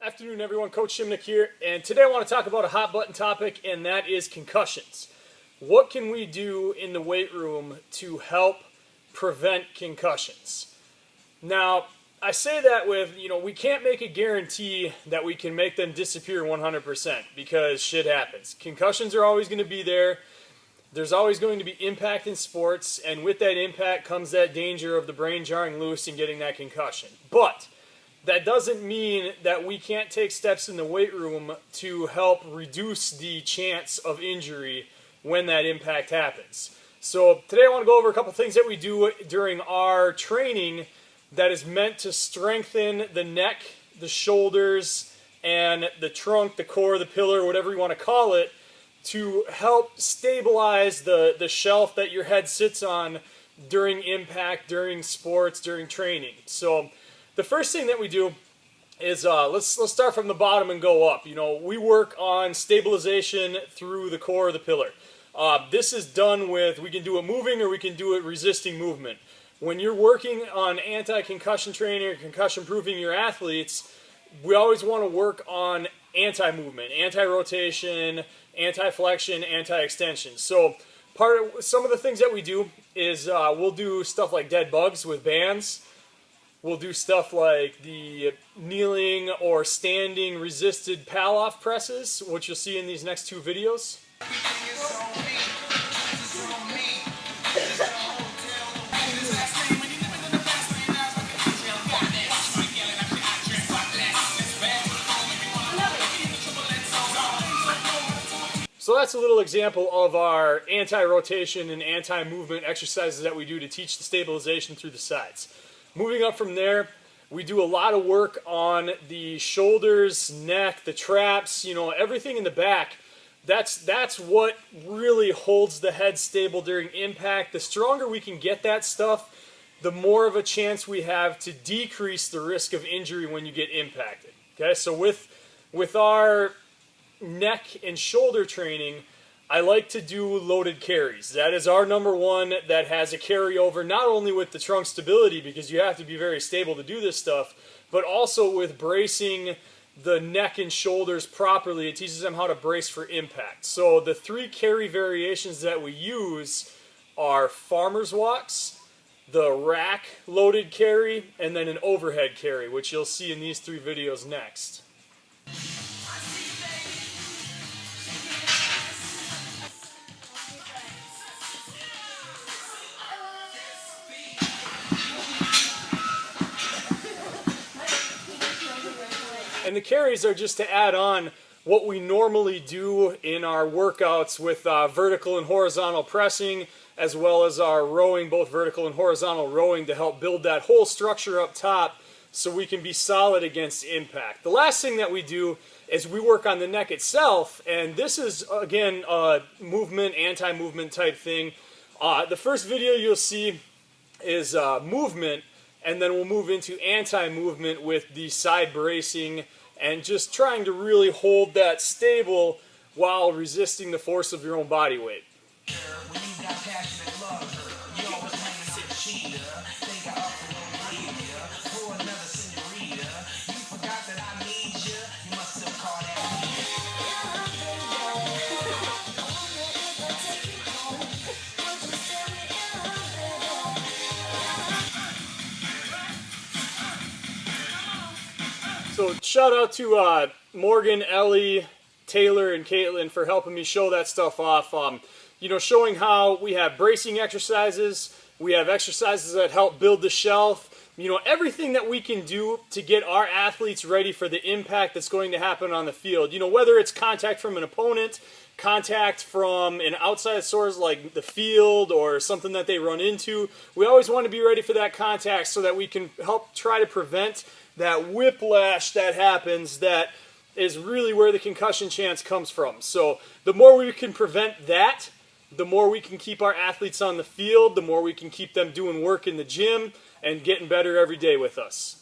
Afternoon, everyone. Coach Shimnick here, and today I want to talk about a hot button topic, and that is concussions. What can we do in the weight room to help prevent concussions? Now, I say that with, we can't make a guarantee that we can make them disappear 100% because shit happens. Concussions are always going to be there. There's always going to be impact in sports, and with that impact comes that danger of the brain jarring loose and getting that concussion. But that doesn't mean that we can't take steps in the weight room to help reduce the chance of injury when that impact happens. So today I want to go over a couple things that we do during our training that is meant to strengthen the neck, the shoulders, and the trunk, the core, the pillar, whatever you want to call it, to help stabilize the shelf that your head sits on during impact, during sports, during training. So the first thing that we do is let's start from the bottom and go up. We work on stabilization through the core of the pillar. This is done with, we can do it moving or we can do it resisting movement. When you're working on anti-concussion training or concussion proofing your athletes, we always want to work on anti-movement, anti-rotation, anti-flexion, anti-extension. So some of the things that we do is we'll do stuff like dead bugs with bands. We'll do stuff like the kneeling or standing resisted pal-off presses, which you'll see in these next two videos. So that's a little example of our anti-rotation and anti-movement exercises that we do to teach the stabilization through the sides. Moving up from there, we do a lot of work on the shoulders, neck, the traps, everything in the back. That's what really holds the head stable during impact. The stronger we can get that stuff, the more of a chance we have to decrease the risk of injury when you get impacted. Okay, so with our neck and shoulder training, I like to do loaded carries. That is our number one that has a carryover not only with the trunk stability, because you have to be very stable to do this stuff, but also with bracing the neck and shoulders properly. It teaches them how to brace for impact. So the three carry variations that we use are farmer's walks, the rack loaded carry, and then an overhead carry, which you'll see in these three videos next. And the carries are just to add on what we normally do in our workouts with vertical and horizontal pressing, as well as our rowing, both vertical and horizontal rowing, to help build that whole structure up top so we can be solid against impact. The last thing that we do is we work on the neck itself, and this is, again, a movement, anti-movement type thing. The first video you'll see is movement, and then we'll move into anti-movement with the side bracing and just trying to really hold that stable while resisting the force of your own body weight. So shout out to Morgan, Ellie, Taylor, and Caitlin for helping me show that stuff off. Showing how we have bracing exercises, we have exercises that help build the shelf. Everything that we can do to get our athletes ready for the impact that's going to happen on the field. Whether it's contact from an opponent, contact from an outside source like the field or something that they run into. We always want to be ready for that contact so that we can help try to prevent that whiplash that happens that is really where the concussion chance comes from. So the more we can prevent that, the more we can keep our athletes on the field, the more we can keep them doing work in the gym and getting better every day with us.